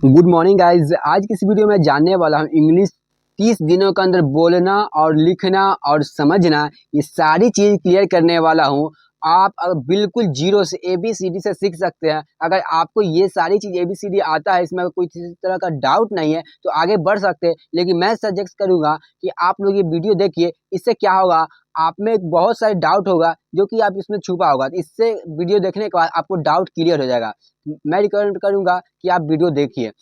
Good morning guys. आज की इस वीडियो में जानने वाला हूँ इंग्लिश 30 दिनों के अंदर बोलना और लिखना और समझना, ये सारी चीज़ क्लियर करने वाला हूँ। आप बिल्कुल जीरो से ABCD से सीख सकते हैं। अगर आपको ये सारी चीज़ ABCD आता है, इसमें कोई किसी तरह का डाउट नहीं है तो आगे बढ़ सकते हैं। लेकिन मैं सजेस्ट करूँगा कि आप लोग ये वीडियो देखिए। इससे क्या होगा, आप में बहुत सारे डाउट होगा जो कि आप इसमें छुपा होगा, तो इससे वीडियो देखने के बाद आपको डाउट क्लियर हो जाएगा। मैं रिकमेंड करूँगा कि आप वीडियो देखिए।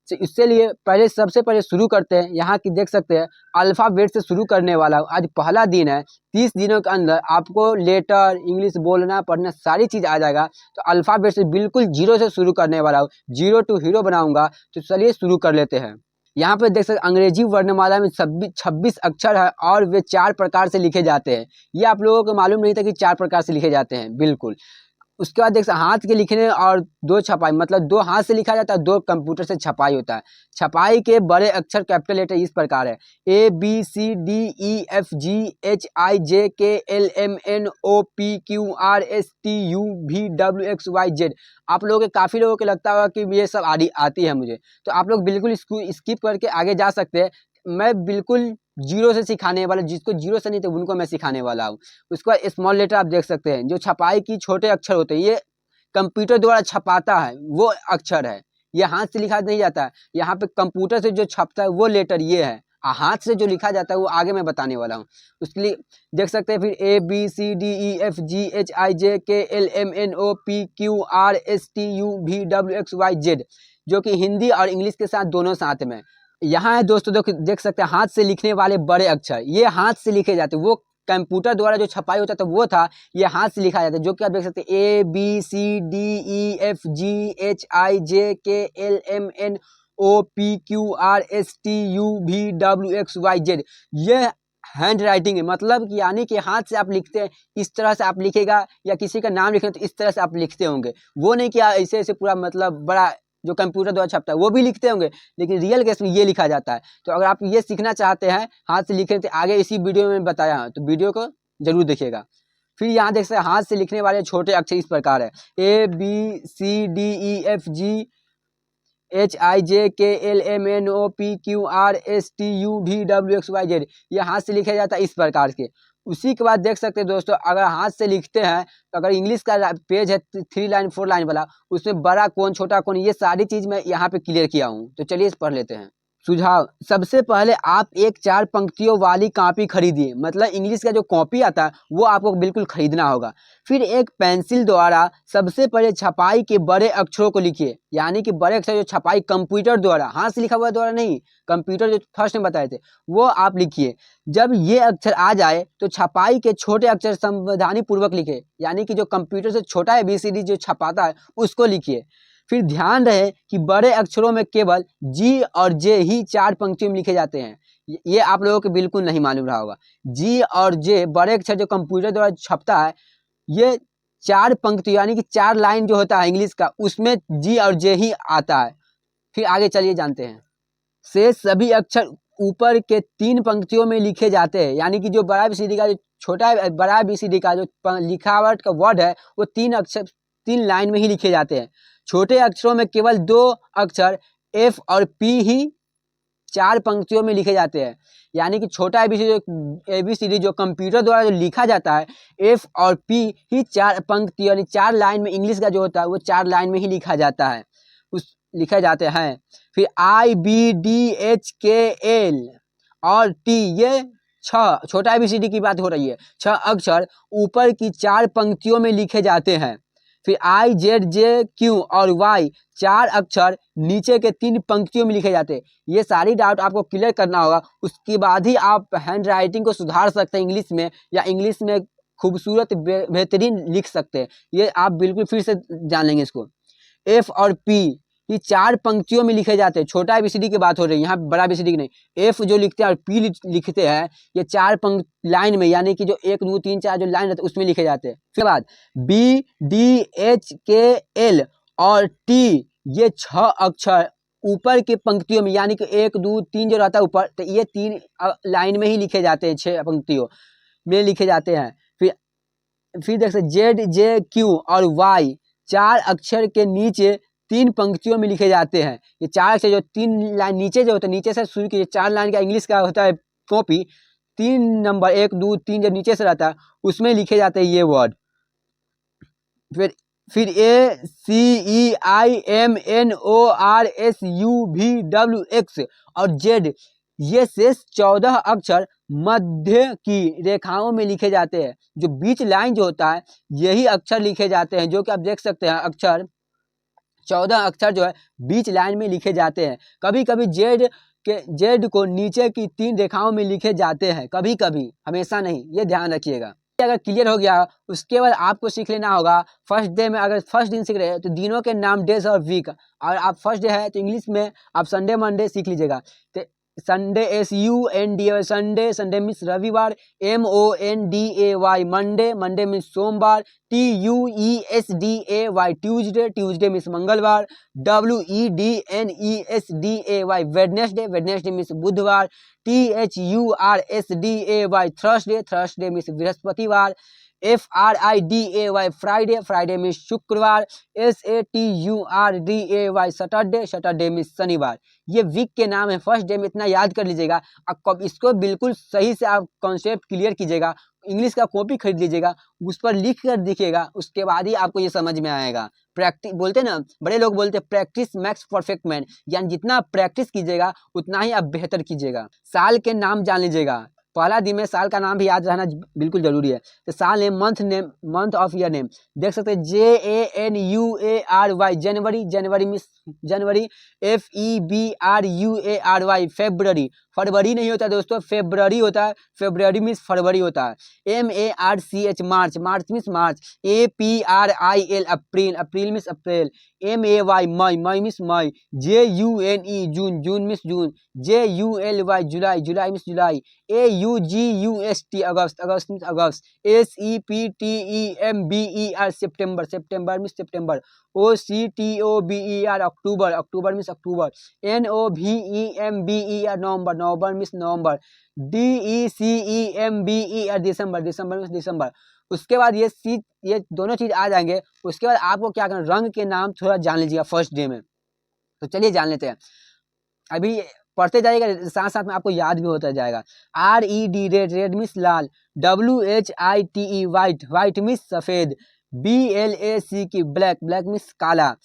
तो इसके लिए सबसे पहले शुरू करते हैं। यहाँ की देख सकते हैं अल्फ़ाबेट से शुरू करने वाला हूँ। आज पहला दिन है। 30 दिनों के अंदर आपको लेटर, इंग्लिश बोलना, पढ़ना सारी चीज़ आ जाएगा। तो अल्फ़ाबेट से बिल्कुल जीरो से शुरू करने वाला हूँ। जीरो टू हीरो बनाऊंगा। तो चलिए शुरू कर लेते हैं। यहाँ पे देख सकते अंग्रेजी वर्णमाला में 26 अक्षर है और वे 4 प्रकार से लिखे जाते हैं। ये आप लोगों को मालूम नहीं था कि 4 प्रकार से लिखे जाते हैं, बिल्कुल। उसके बाद देख हाथ के लिखने और 2 छपाई, मतलब 2 हाथ से लिखा जाता है, 2 कंप्यूटर से छपाई होता है। छपाई के बड़े अक्षर कैपिटल लेटर इस प्रकार है: ABCDEFGHIJKLMNOPQRSTUVWXYZ। आप लोगों के काफ़ी लोगों को लगता होगा कि ये सब आती है मुझे, तो आप लोग बिल्कुल इसको स्किप करके आगे जा सकते हैं। मैं बिल्कुल जीरो से सिखाने वाला, जिसको जीरो से नहीं थे उनको मैं सिखाने वाला हूँ। उसके बाद स्मॉल लेटर आप देख सकते हैं, जो छपाई की छोटे अक्षर होते हैं, ये कंप्यूटर द्वारा छपाता है वो अक्षर है। ये हाथ से लिखा नहीं जाता है। यहाँ पे कंप्यूटर से जो छपता है वो लेटर ये है। हाथ से जो लिखा जाता है वो आगे मैं बताने वाला हूँ। उसके लिए देख सकते हैं फिर ABCDEFGHIJKLMNOPQRSTUVWXYZ, जो कि हिंदी और इंग्लिश के साथ दोनों साथ में यहाँ है दोस्तों। देख सकते हैं हाथ से लिखने वाले बड़े अक्षर, ये हाथ से लिखे जाते हैं। वो कंप्यूटर द्वारा जो छपाई होता था वो था, ये हाथ से लिखा जाता है, जो कि आप देख सकते हैं ABCDEFGHIJKLMNOPQRSTUVWXYZ। ये हैंड राइटिंग है, मतलब कि यानी कि हाथ से आप लिखते हैं, इस तरह से आप लिखेगा, या किसी का नाम लिखें तो इस तरह से आप लिखते होंगे। वो नहीं कि ऐसे ऐसे पूरा मतलब बड़ा जो कंप्यूटर द्वारा छपता है वो भी लिखते होंगे, लेकिन रियल केस में ये लिखा जाता है। तो अगर आप ये सीखना चाहते हैं हाथ से लिखने, तो आगे इसी वीडियो में बताया है, तो वीडियो को जरूर देखिएगा। फिर यहाँ देख सकते हैं हाथ से लिखने वाले छोटे अक्षर इस प्रकार है: ABCDEFGHIJKLMNOPQRSTUVWXYZ। ये हाथ से लिखा जाता है इस प्रकार के। उसी के बाद देख सकते हैं दोस्तों, अगर हाथ से लिखते हैं तो अगर इंग्लिश का पेज है 3 लाइन 4 लाइन वाला, उसमें बड़ा कौन छोटा कौन, ये सारी चीज़ मैं यहाँ पे क्लियर किया हूँ। तो चलिए पढ़ लेते हैं। सुझाव: सबसे पहले आप एक 4 पंक्तियों वाली कॉपी खरीदिए, मतलब इंग्लिश का जो कॉपी आता है वो आपको बिल्कुल खरीदना होगा। फिर एक पेंसिल द्वारा सबसे पहले छपाई के बड़े अक्षरों को लिखिए, यानी कि बड़े अक्षर जो छपाई कंप्यूटर द्वारा, हाथ से लिखा हुआ द्वारा नहीं, कंप्यूटर जो फर्स्ट में बताए थे वो आप लिखिए। जब ये अक्षर आ जाए तो छपाई के छोटे अक्षर सावधानी पूर्वक लिखे, यानी कि जो कंप्यूटर से छोटा ABCD जो छपाता है उसको लिखिए। फिर ध्यान रहे कि बड़े अक्षरों में केवल G और J ही 4 पंक्तियों में लिखे जाते हैं। ये आप लोगों को बिल्कुल नहीं मालूम रहा होगा। G और J बड़े अक्षर जो कंप्यूटर द्वारा छपता है, ये 4 पंक्ति यानी कि 4 लाइन जो होता है इंग्लिश का, उसमें G और J ही आता है। फिर आगे चलिए जानते हैं। शेष सभी अक्षर ऊपर के 3 पंक्तियों में लिखे जाते हैं, यानी कि जो बड़ा ABCD का जो छोटा बड़ा ABCD का जो लिखावट का वर्ड है वो 3 अक्षर 3 लाइन में ही लिखे जाते हैं। छोटे अक्षरों में केवल 2 अक्षर F और P ही 4 पंक्तियों में लिखे जाते हैं, यानी कि छोटा ABCD जो कंप्यूटर द्वारा जो लिखा जाता है, F और P ही 4 पंक्ति यानी 4 लाइन में इंग्लिश का जो होता है वो 4 लाइन में ही लिखा जाता है, लिखे जाते हैं। फिर IBDHKL और T, ये 6 छोटा ABCD की बात हो रही है, 6 अक्षर ऊपर की 4 पंक्तियों में लिखे जाते हैं। फिर IZJQ और Y 4 अक्षर नीचे के 3 पंक्तियों में लिखे जाते हैं। ये सारी डाउट आपको क्लियर करना होगा, उसके बाद ही आप हैंड राइटिंग को सुधार सकते हैं इंग्लिश में, या इंग्लिश में खूबसूरत बेहतरीन लिख सकते हैं। ये आप बिल्कुल फिर से जान लेंगे इसको। F और P ये 4 पंक्तियों में लिखे जाते हैं। छोटा ABCD की बात हो रही है, यहाँ बड़ा ABCD की नहीं। F जो लिखते हैं और P लिखते हैं, ये 4 लाइन में, यानी कि जो 1 2 3 4 जो लाइन रहते हैं उसमें लिखे जाते हैं। उसके बाद BDHKL और T ये 6 अक्षर ऊपर की पंक्तियों में, यानी कि 1 2 3 जो रहता है ऊपर, तो ये 3 लाइन में ही लिखे जाते हैं, 6 पंक्तियों में लिखे जाते हैं। फिर देख सकते ZJQ और Y 4 अक्षर के नीचे 3 पंक्तियों में लिखे जाते हैं। ये 4 अक्षर जो 3 लाइन नीचे जो होता है, नीचे से शुरू कीजिए, 4 लाइन का इंग्लिश का होता है कॉपी, 3 नंबर 1 2 3 जब नीचे से रहता है उसमें लिखे जाते हैं ये वर्ड। फिर ACIMNORSUVWX और Z, ये शेष 14 अक्षर मध्य की रेखाओं में लिखे जाते हैं। जो बीच लाइन जो होता है यही अक्षर लिखे जाते हैं, जो कि आप देख सकते हैं अक्षर 14 अक्षर जो है बीच लाइन में लिखे जाते हैं। कभी कभी जेड को नीचे की 3 रेखाओं में लिखे जाते हैं, कभी कभी, हमेशा नहीं, ये ध्यान रखिएगा। अगर क्लियर हो गया उसके बाद आपको सीख लेना होगा फर्स्ट डे में, अगर फर्स्ट दिन सीख रहे हैं तो दिनों के नाम, डेज और वीक। और आप फर्स्ट डे है तो इंग्लिश में आप संडे मंडे सीख लीजिएगा। तो Sunday SUNDE Sunday, Sunday means रविवार, MONDAY मंडे, मंडे मीन्स सोमवार, TUESDAY ट्यूजडे, ट्यूजडे मीन्स मंगलवार, WEDNESDAY वेडनेसडे, वेडनेसडे मीन्स बुधवार, THURSDAY थर्सडे, थर्सडे मीन्स बृहस्पतिवार, FRIDAY फ्राइडे, फ्राइडे मीन्स शुक्रवार, SATURDAY सैटरडे, सैटरडे मीन्स शनिवार। ये वीक के नाम है। फर्स्ट डे में इतना याद कर लीजिएगा। अब इसको बिल्कुल सही से आप कॉन्सेप्ट क्लियर कीजिएगा, इंग्लिश का कॉपी खरीद लीजिएगा, उस पर लिख कर दिखिएगा, उसके बाद ही आपको ये समझ में आएगा। प्रैक्टिस बोलते ना, बड़े लोग बोलते प्रैक्टिस मैक्स परफेक्ट मैन, यानी जितना प्रैक्टिस कीजिएगा उतना ही आप बेहतर कीजिएगा। साल के नाम जान लीजिएगा। पहला दिन में साल का नाम भी याद रहना बिल्कुल जरूरी है। तो साल name, month name, month of year name देख सकते हैं JANUARY जनवरी, जनवरी मीन्स जनवरी, FEBRUARY फेब्रुअरी, फरवरी नहीं होता दोस्तों, फेब्रुअरी होता है, फेब्रुअरी मीन्स फरवरी होता है। MARCH मार्च, मार्च मीन्स मार्च, APRIL अप्रैल, अप्रैल मीन्स अप्रैल, MAY मई, मई मीन्स मई, JUNE जून, जून मीन्स जून, JULY जुलाई, जुलाई मीन्स जुलाई, AUGUST अगस्त, अगस्त मीन्स अगस्त, SEPTEMBER सितंबर, सितंबर मीन्स सितंबर, OCTOBER अक्टूबर, अक्टूबर मीन्स अक्टूबर, NOVEMBER नवंबर, नवंबर मीन्स नवंबर, DECEMBER दिसंबर, दिसंबर मीन्स दिसंबर। उसके बाद ये दोनों चीज आ जाएंगे। उसके बाद आपको क्या करना, रंग के नाम थोड़ा जान लीजिएगा फर्स्ट डे में। तो चलिए जान लेते हैं। अभी पढ़ते जाइएगा, साथ साथ में आपको याद भी होता जाएगा। RED रेड, रेड मीन्स लाल, WHITE व्हाइट, व्हाइट मीन्स सफेद, BLACK ब्लैक, ब्लैक मीन्स काला,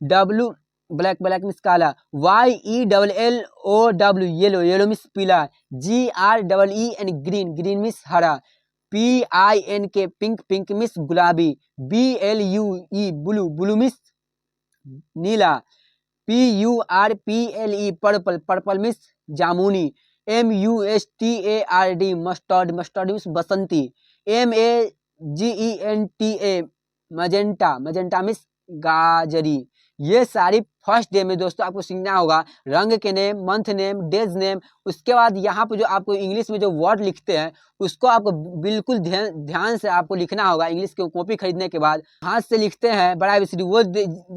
ब्लैक, ब्लैक मीन्स काला, YELLOW येलो, येलो मीन्स पीला, GREEN ग्रीन, ग्रीन मीन्स हरा, PINK पिंक, पिंक मीन्स गुलाबी, BLUE ब्लू, ब्लू मीन्स नीला, PURPLE purple, purple means जामुनी, MUSTARD mustard, mustard means बसंती, MAGENTA magenta, magenta means गाजरी। ये सारी first day में दोस्तों आपको सीखना होगा रंग के name, month name, days name. उसके बाद यहाँ पर जो आपको इंग्लिश में जो वर्ड लिखते हैं उसको आपको बिल्कुल ध्यान से आपको लिखना होगा। इंग्लिश की कॉपी खरीदने के बाद हाथ से लिखते हैं बड़ा ABCD वो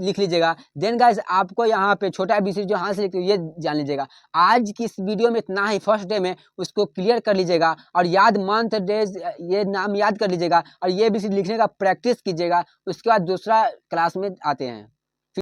लिख लीजिएगा। देन गाइस आपको यहाँ पे छोटा ABCD जो हाथ से लिखते हैं ये जान लीजिएगा। आज की इस वीडियो में इतना ही। फर्स्ट डे में उसको क्लियर कर लीजिएगा और याद, मंथ डेज ये नाम याद कर लीजिएगा और ये ABCD लिखने का प्रैक्टिस कीजिएगा। उसके बाद दूसरा क्लास में आते हैं।